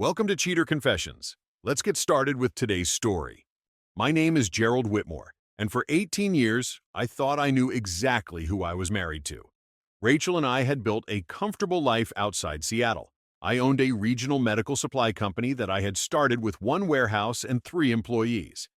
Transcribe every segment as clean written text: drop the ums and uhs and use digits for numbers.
Welcome to Cheater Confessions. Let's get started with today's story. My name is Gerald Whitmore, and for 18 years, I thought I knew exactly who I was married to. Rachel and I had built a comfortable life outside Seattle. I owned a regional medical supply company that I had started with one warehouse and 3 employees.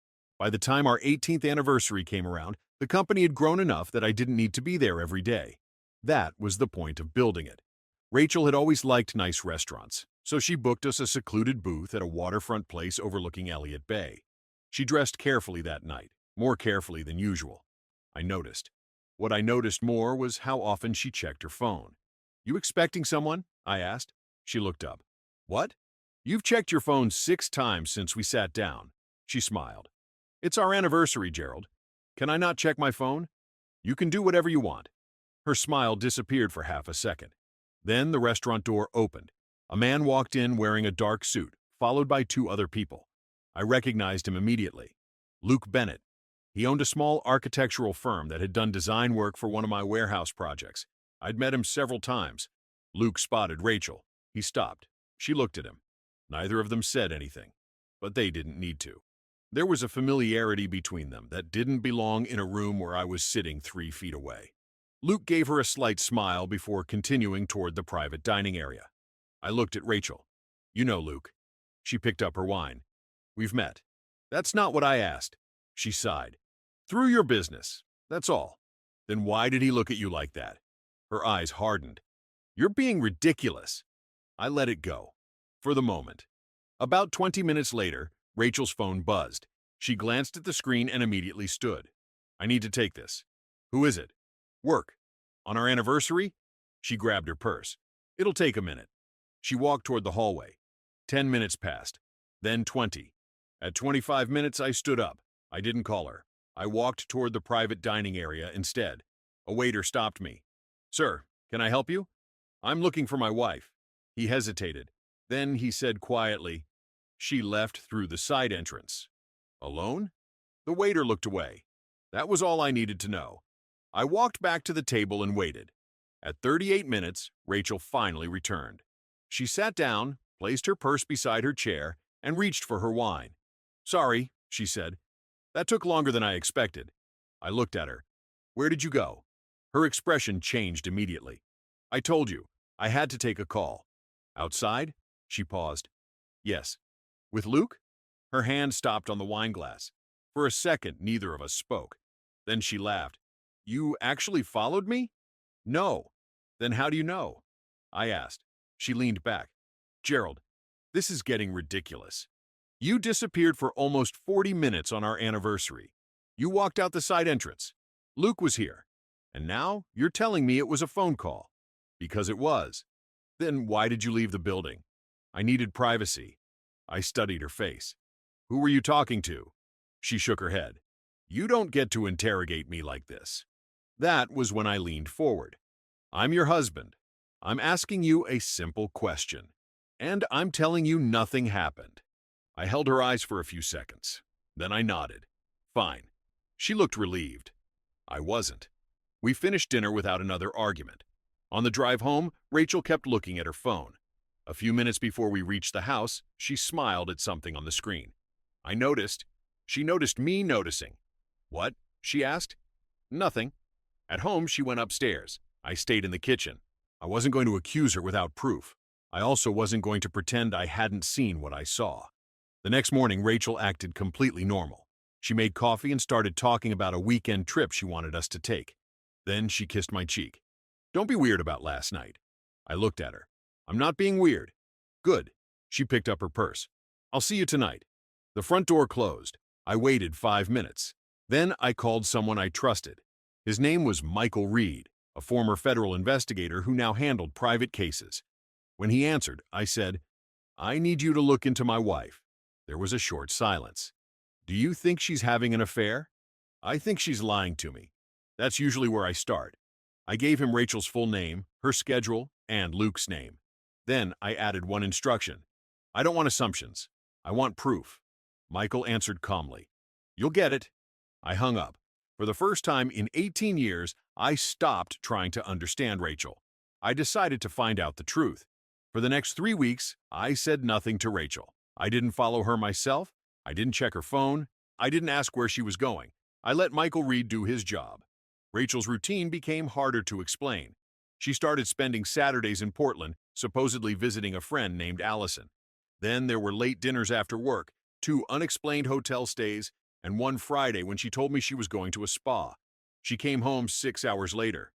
By the time our 18th anniversary came around, the company had grown enough that I didn't need to be there every day. That was the point of building it. Rachel had always liked nice restaurants, so she booked us a secluded booth at a waterfront place overlooking Elliott Bay. She dressed carefully that night, more carefully than usual. I noticed. What I noticed more was how often she checked her phone. "You expecting someone?" I asked. She looked up. "What? You've checked your phone 6 times since we sat down." She smiled. "It's our anniversary, Gerald. Can I not check my phone?" "You can do whatever you want." Her smile disappeared for half a second. Then the restaurant door opened. A man walked in wearing a dark suit, followed by 2 other people. I recognized him immediately. Luke Bennett. He owned a small architectural firm that had done design work for one of my warehouse projects. I'd met him several times. Luke spotted Rachel. He stopped. She looked at him. Neither of them said anything, but they didn't need to. There was a familiarity between them that didn't belong in a room where I was sitting 3 feet away. Luke gave her a slight smile before continuing toward the private dining area. I looked at Rachel. "You know Luke." She picked up her wine. "We've met." "That's not what I asked." She sighed. "Through your business, that's all." "Then why did he look at you like that?" Her eyes hardened. "You're being ridiculous." I let it go. For the moment. About 20 minutes later, Rachel's phone buzzed. She glanced at the screen and immediately stood. "I need to take this." "Who is it?" "Work." "On our anniversary?" She grabbed her purse. "It'll take a minute." She walked toward the hallway. 10 minutes passed, then 20. At 25 minutes, I stood up. I didn't call her. I walked toward the private dining area instead. A waiter stopped me. "Sir, can I help you?" "I'm looking for my wife." He hesitated. Then he said quietly, "She left through the side entrance." "Alone?" The waiter looked away. That was all I needed to know. I walked back to the table and waited. At 38 minutes, Rachel finally returned. She sat down, placed her purse beside her chair, and reached for her wine. "Sorry," she said. "That took longer than I expected." I looked at her. "Where did you go?" Her expression changed immediately. "I told you, I had to take a call." "Outside?" She paused. "Yes." "With Luke?" Her hand stopped on the wine glass. For a second, neither of us spoke. Then she laughed. "You actually followed me?" "No." "Then how do you know?" I asked. She leaned back. "Gerald, this is getting ridiculous. You disappeared for almost 40 minutes on our anniversary. You walked out the side entrance. Luke was here. And now you're telling me it was a phone call." "Because it was." "Then why did you leave the building?" "I needed privacy." I studied her face. "Who were you talking to?" She shook her head. "You don't get to interrogate me like this." That was when I leaned forward. "I'm your husband. I'm asking you a simple question. And I'm telling you nothing happened." I held her eyes for a few seconds. Then I nodded. "Fine." She looked relieved. I wasn't. We finished dinner without another argument. On the drive home, Rachel kept looking at her phone. A few minutes before we reached the house, she smiled at something on the screen. I noticed. She noticed me noticing. "What?" she asked. "Nothing." At home, she went upstairs. I stayed in the kitchen. I wasn't going to accuse her without proof. I also wasn't going to pretend I hadn't seen what I saw. The next morning, Rachel acted completely normal. She made coffee and started talking about a weekend trip she wanted us to take. Then she kissed my cheek. "Don't be weird about last night." I looked at her. "I'm not being weird." "Good." She picked up her purse. "I'll see you tonight." The front door closed. I waited 5 minutes. Then I called someone I trusted. His name was Michael Reed, a former federal investigator who now handled private cases. When he answered, I said, "I need you to look into my wife." There was a short silence. "Do you think she's having an affair?" "I think she's lying to me." That's usually where I start. I gave him Rachel's full name, her schedule, and Luke's name. Then I added one instruction. "I don't want assumptions. I want proof." Michael answered calmly, "You'll get it." I hung up. For the first time in 18 years, I stopped trying to understand Rachel. I decided to find out the truth. For the next 3 weeks, I said nothing to Rachel. I didn't follow her myself. I didn't check her phone. I didn't ask where she was going. I let Michael Reed do his job. Rachel's routine became harder to explain. She started spending Saturdays in Portland, supposedly visiting a friend named Allison. Then there were late dinners after work, 2 unexplained hotel stays, and one Friday when she told me she was going to a spa. She came home 6 hours later.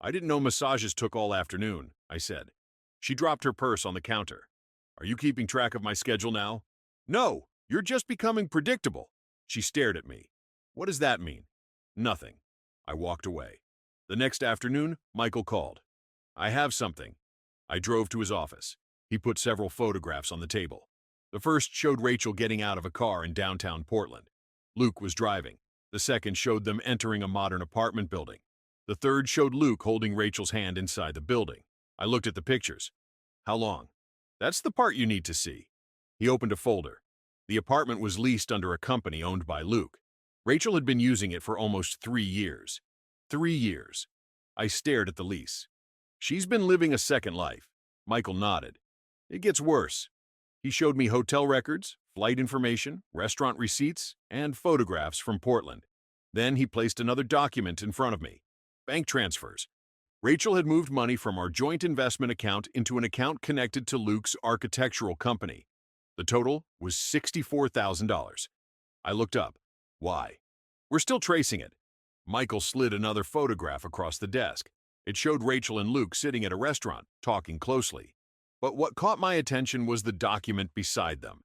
I didn't know massages took all afternoon, I said. She dropped her purse on the counter. Are you keeping track of my schedule now? No, you're just becoming predictable. She stared at me. What does that mean? Nothing. I walked away. The next afternoon, Michael called. I have something. I drove to his office. He put several photographs on the table. The first showed Rachel getting out of a car in downtown Portland. Luke was driving. The second showed them entering a modern apartment building. The third showed Luke holding Rachel's hand inside the building. I looked at the pictures. How long? That's the part you need to see. He opened a folder. The apartment was leased under a company owned by Luke. Rachel had been using it for almost 3 years. 3 years. I stared at the lease. She's been living a second life. Michael nodded. It gets worse. He showed me hotel records, flight information, restaurant receipts, and photographs from Portland. Then he placed another document in front of me. Bank transfers. Rachel had moved money from our joint investment account into an account connected to Luke's architectural company. The total was $64,000. I looked up. Why? We're still tracing it. Michael slid another photograph across the desk. It showed Rachel and Luke sitting at a restaurant, talking closely. But what caught my attention was the document beside them.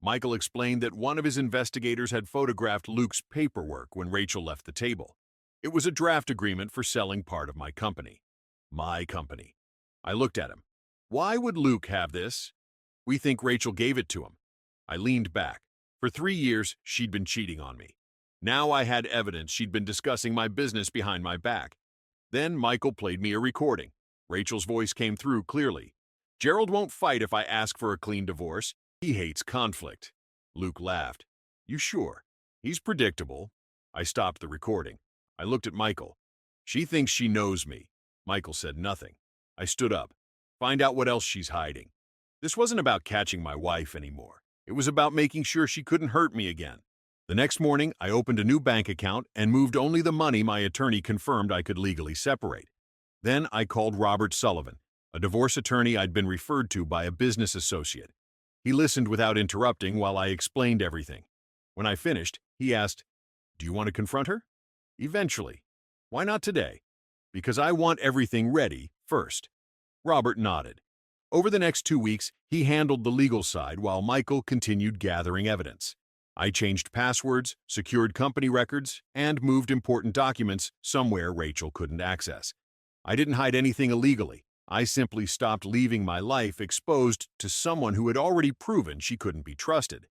Michael explained that one of his investigators had photographed Luke's paperwork when Rachel left the table. It was a draft agreement for selling part of my company. My company. I looked at him. Why would Luke have this? We think Rachel gave it to him. I leaned back. For 3 years, she'd been cheating on me. Now I had evidence she'd been discussing my business behind my back. Then Michael played me a recording. Rachel's voice came through clearly. Gerald won't fight if I ask for a clean divorce. He hates conflict. Luke laughed. You sure? He's predictable. I stopped the recording. I looked at Michael. She thinks she knows me. Michael said nothing. I stood up. Find out what else she's hiding. This wasn't about catching my wife anymore. It was about making sure she couldn't hurt me again. The next morning, I opened a new bank account and moved only the money my attorney confirmed I could legally separate. Then I called Robert Sullivan, a divorce attorney I'd been referred to by a business associate. He listened without interrupting while I explained everything. When I finished, he asked, "Do you want to confront her?" "Eventually." "Why not today?" "Because I want everything ready first." Robert nodded. Over the next 2 weeks, he handled the legal side while Michael continued gathering evidence. I changed passwords, secured company records, and moved important documents somewhere Rachel couldn't access. I didn't hide anything illegally. I simply stopped leaving my life exposed to someone who had already proven she couldn't be trusted.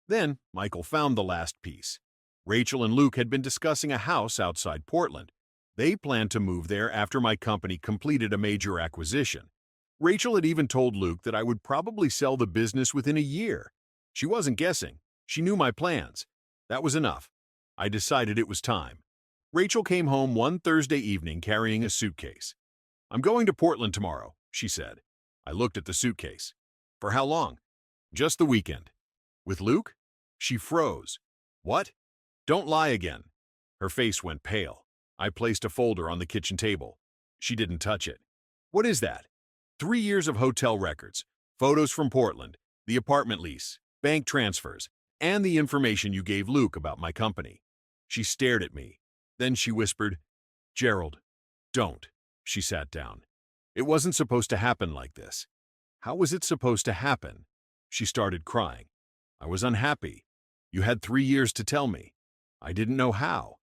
Then, Michael found the last piece. Rachel and Luke had been discussing a house outside Portland. They planned to move there after my company completed a major acquisition. Rachel had even told Luke that I would probably sell the business within a year. She wasn't guessing. She knew my plans. That was enough. I decided it was time. Rachel came home one Thursday evening carrying a suitcase. "I'm going to Portland tomorrow," she said. I looked at the suitcase. "For how long?" "Just the weekend." "With Luke?" She froze. "What?" "Don't lie again." Her face went pale. I placed a folder on the kitchen table. She didn't touch it. "What is that?" 3 years of hotel records, photos from Portland, the apartment lease, bank transfers, and the information you gave Luke about my company. She stared at me. Then she whispered, "Gerald, don't." She sat down. "It wasn't supposed to happen like this." "How was it supposed to happen?" She started crying. "I was unhappy. You had 3 years to tell me. I didn't know how.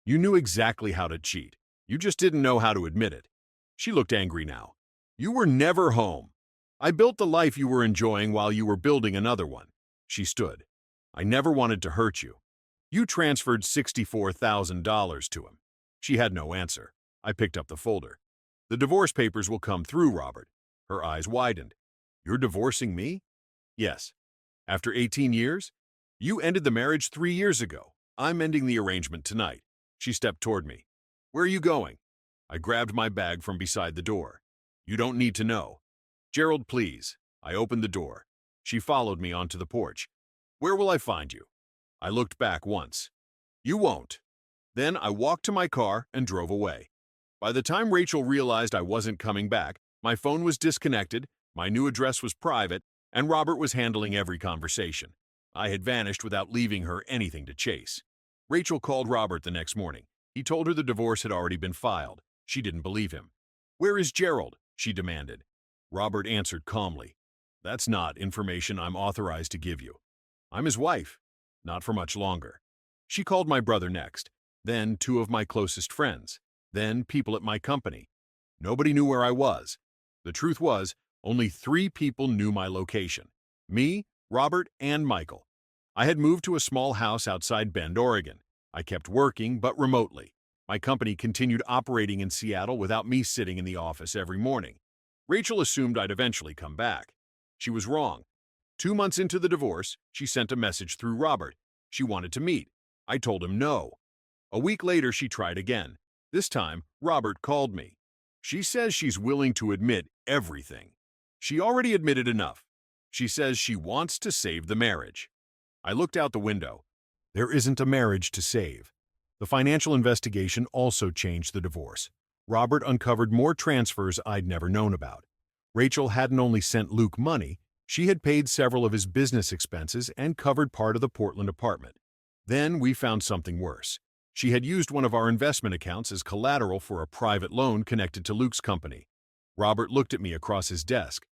You knew exactly how to cheat. You just didn't know how to admit it." She looked angry now. "You were never home. I built the life you were enjoying while you were building another one." She stood. "I never wanted to hurt you. You transferred $64,000 to him." She had no answer. I picked up the folder. "The divorce papers will come through, Robert." Her eyes widened. "You're divorcing me?" "Yes." "After 18 years? You ended the marriage 3 years ago. I'm ending the arrangement tonight." She stepped toward me. "Where are you going?" I grabbed my bag from beside the door. "You don't need to know." "Gerald, please." I opened the door. She followed me onto the porch. "Where will I find you?" I looked back once. "You won't." Then I walked to my car and drove away. By the time Rachel realized I wasn't coming back, my phone was disconnected, my new address was private, and Robert was handling every conversation. I had vanished without leaving her anything to chase. Rachel called Robert the next morning. He told her the divorce had already been filed. She didn't believe him. "Where is Gerald?" she demanded. Robert answered calmly, "That's not information I'm authorized to give you. I'm his wife. Not for much longer." She called my brother next, then two of my closest friends, then people at my company. Nobody knew where I was. The truth was, only 3 people knew my location: me, Robert, and Michael. I had moved to a small house outside Bend, Oregon. I kept working, but remotely. My company continued operating in Seattle without me sitting in the office every morning. Rachel assumed I'd eventually come back. She was wrong. 2 months into the divorce, she sent a message through Robert. She wanted to meet. I told him no. A week later, she tried again. This time, Robert called me. She says she's willing to admit everything. She already admitted enough. She says she wants to save the marriage. I looked out the window. There isn't a marriage to save. The financial investigation also changed the divorce. Robert uncovered more transfers I'd never known about. Rachel hadn't only sent Luke money, she had paid several of his business expenses and covered part of the Portland apartment. Then we found something worse. She had used one of our investment accounts as collateral for a private loan connected to Luke's company. Robert looked at me across his desk.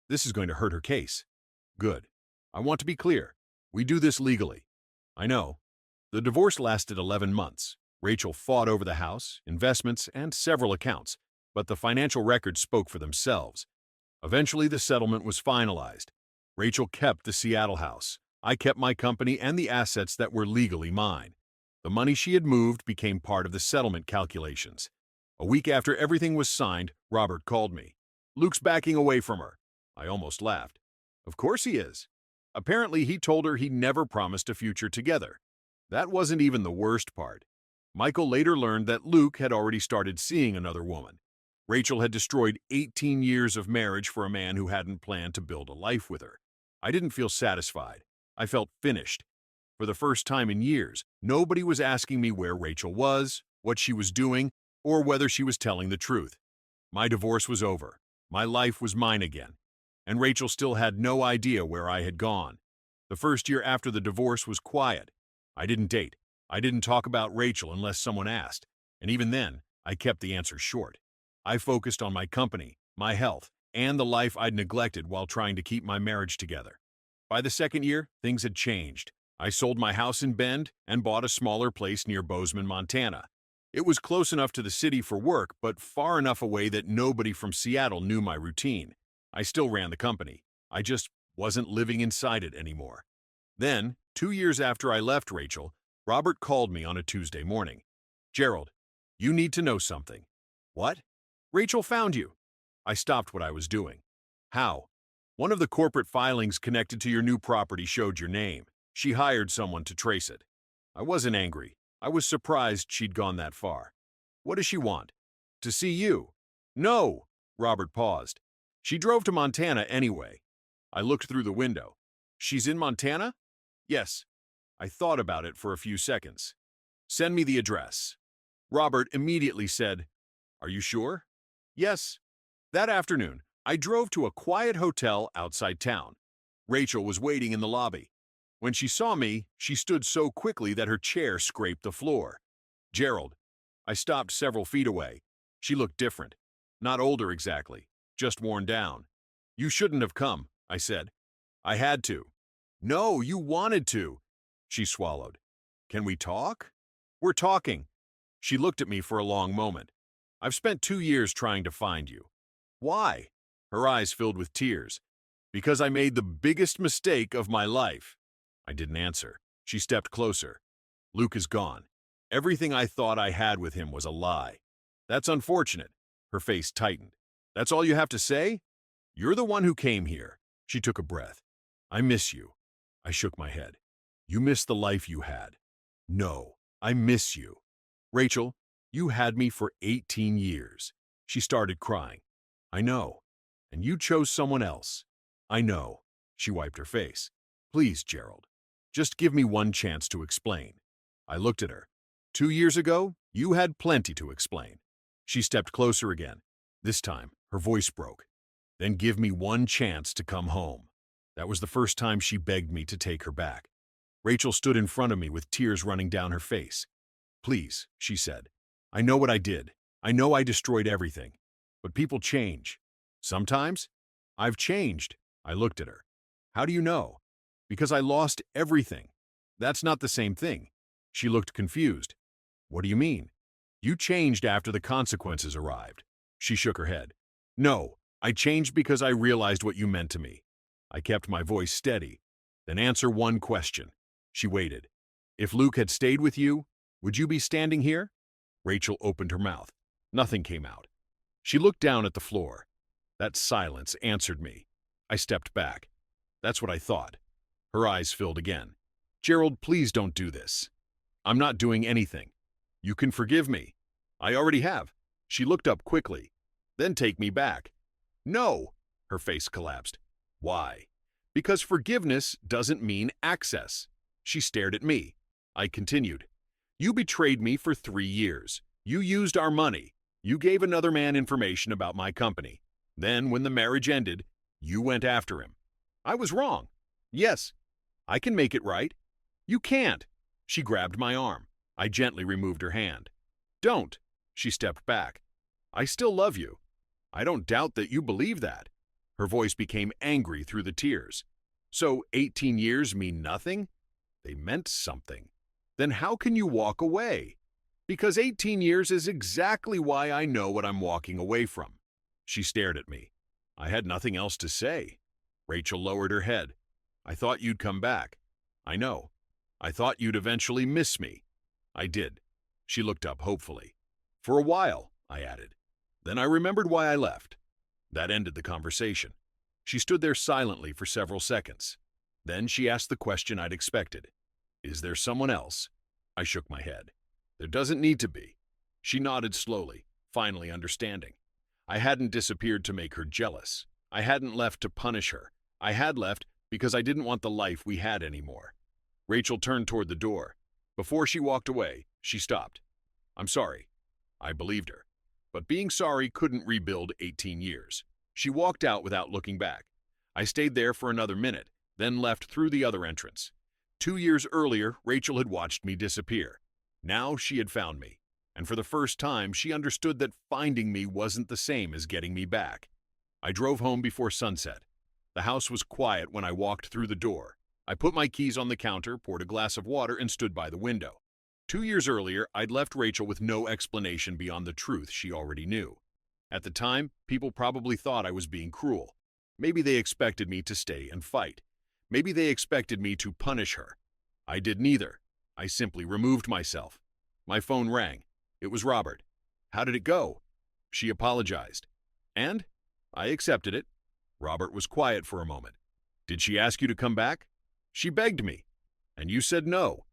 "This is going to hurt her case." "Good. I want to be clear. We do this legally." "I know." The divorce lasted 11 months. Rachel fought over the house, investments, and several accounts, but the financial records spoke for themselves. Eventually, the settlement was finalized. Rachel kept the Seattle house. I kept my company and the assets that were legally mine. The money she had moved became part of the settlement calculations. A week after everything was signed, Robert called me. "Luke's backing away from her." I almost laughed. Of course he is. Apparently, he told her he never promised a future together. That wasn't even the worst part. Michael later learned that Luke had already started seeing another woman. Rachel had destroyed 18 years of marriage for a man who hadn't planned to build a life with her. I didn't feel satisfied. I felt finished. For the first time in years, nobody was asking me where Rachel was, what she was doing, or whether she was telling the truth. My divorce was over. My life was mine again. And Rachel still had no idea where I had gone. The first year after the divorce was quiet. I didn't date. I didn't talk about Rachel unless someone asked. And even then, I kept the answer short. I focused on my company, my health, and the life I'd neglected while trying to keep my marriage together. By the second year, things had changed. I sold my house in Bend and bought a smaller place near Bozeman, Montana. It was close enough to the city for work, but far enough away that nobody from Seattle knew my routine. I still ran the company. I just wasn't living inside it anymore. Then, 2 years after I left Rachel, Robert called me on a Tuesday morning. "Gerald, you need to know something." "What?" "Rachel found you." I stopped what I was doing. "How?" "One of the corporate filings connected to your new property showed your name. She hired someone to trace it." I wasn't angry. I was surprised she'd gone that far. "What does she want?" "To see you." "No!" Robert paused. "She drove to Montana anyway." I looked through the window. "She's in Montana?" "Yes." I thought about it for a few seconds. "Send me the address." Robert immediately said, "Are you sure?" "Yes." That afternoon, I drove to a quiet hotel outside town. Rachel was waiting in the lobby. When she saw me, she stood so quickly that her chair scraped the floor. "Gerald." I stopped several feet away. She looked different. Not older exactly, just worn down. "You shouldn't have come," I said. "I had to." "No, you wanted to." She swallowed. "Can we talk?" "We're talking." She looked at me for a long moment. "I've spent 2 years trying to find you." "Why?" Her eyes filled with tears. "Because I made the biggest mistake of my life." I didn't answer. She stepped closer. "Luke is gone. Everything I thought I had with him was a lie." "That's unfortunate." Her face tightened. "That's all you have to say?" "You're the one who came here." She took a breath. "I miss you." I shook my head. "You miss the life you had." "No, I miss you." "Rachel, you had me for 18 years. She started crying. "I know. And you chose someone else." I know. She wiped her face. Please, Gerald. Just give me one chance to explain. I looked at her. 2 years ago, you had plenty to explain. She stepped closer again. This time, her voice broke. Then give me one chance to come home. That was the first time she begged me to take her back. Rachel stood in front of me with tears running down her face. Please, she said. I know what I did. I know I destroyed everything. But people change. Sometimes, I've changed. I looked at her. How do you know? Because I lost everything. That's not the same thing. She looked confused. What do you mean? You changed after the consequences arrived. She shook her head. No, I changed because I realized what you meant to me. I kept my voice steady. Then answer one question. She waited. If Luke had stayed with you, would you be standing here? Rachel opened her mouth. Nothing came out. She looked down at the floor. That silence answered me. I stepped back. That's what I thought. Her eyes filled again. Gerald, please don't do this. I'm not doing anything. You can forgive me. I already have. She looked up quickly. Then take me back. No! Her face collapsed. Why? Because forgiveness doesn't mean access. She stared at me. I continued. You betrayed me for 3 years. You used our money. You gave another man information about my company. Then, when the marriage ended, you went after him. I was wrong. Yes, I can make it right. You can't. She grabbed my arm. I gently removed her hand. Don't. She stepped back. I still love you. I don't doubt that you believe that. Her voice became angry through the tears. So 18 years mean nothing? They meant something. Then how can you walk away? Because 18 years is exactly why I know what I'm walking away from. She stared at me. I had nothing else to say. Rachel lowered her head. I thought you'd come back. I know. I thought you'd eventually miss me. I did. She looked up hopefully. For a while, I added. Then I remembered why I left. That ended the conversation. She stood there silently for several seconds. Then she asked the question I'd expected. Is there someone else? I shook my head. There doesn't need to be. She nodded slowly, finally understanding. I hadn't disappeared to make her jealous. I hadn't left to punish her. I had left because I didn't want the life we had anymore. Rachel turned toward the door. Before she walked away, she stopped. I'm sorry. I believed her. But being sorry couldn't rebuild 18 years. She walked out without looking back. I stayed there for another minute, then left through the other entrance. 2 years earlier, Rachel had watched me disappear. Now she had found me. And for the first time, she understood that finding me wasn't the same as getting me back. I drove home before sunset. The house was quiet when I walked through the door. I put my keys on the counter, poured a glass of water, and stood by the window. 2 years earlier, I'd left Rachel with no explanation beyond the truth she already knew. At the time, people probably thought I was being cruel. Maybe they expected me to stay and fight. Maybe they expected me to punish her. I did neither. I simply removed myself. My phone rang. It was Robert. How did it go? She apologized. And? I accepted it. Robert was quiet for a moment. Did she ask you to come back? She begged me. And you said no.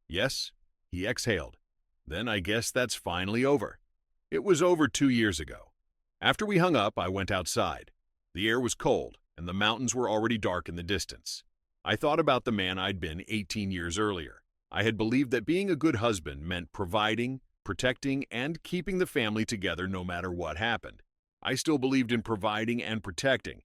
Yes. He exhaled. Then I guess that's finally over. It was over 2 years ago. After we hung up, I went outside. The air was cold, and the mountains were already dark in the distance. I thought about the man I'd been 18 years earlier. I had believed that being a good husband meant providing, protecting, and keeping the family together no matter what happened. I still believed in providing and protecting,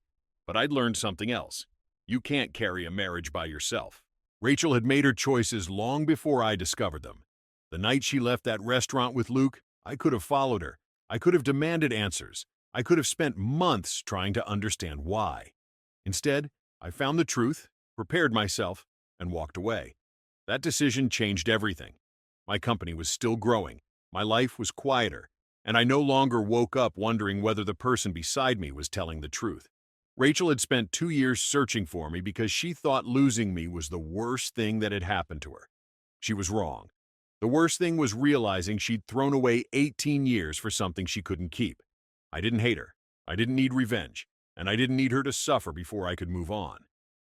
but I'd learned something else. You can't carry a marriage by yourself. Rachel had made her choices long before I discovered them. The night she left that restaurant with Luke, I could have followed her. I could have demanded answers. I could have spent months trying to understand why. Instead, I found the truth, prepared myself, and walked away. That decision changed everything. My company was still growing. My life was quieter, and I no longer woke up wondering whether the person beside me was telling the truth. Rachel had spent 2 years searching for me because she thought losing me was the worst thing that had happened to her. She was wrong. The worst thing was realizing she'd thrown away 18 years for something she couldn't keep. I didn't hate her. I didn't need revenge, and I didn't need her to suffer before I could move on.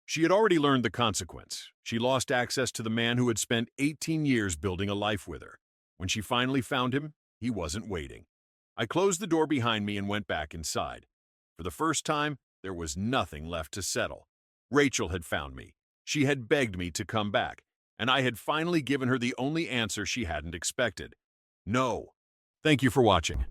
She had already learned the consequence. She lost access to the man who had spent 18 years building a life with her. When she finally found him, he wasn't waiting. I closed the door behind me and went back inside. For the first time, There was nothing left to settle. Rachel had found me. She had begged me to come back, and I had finally given her the only answer she hadn't expected. No. Thank you for watching.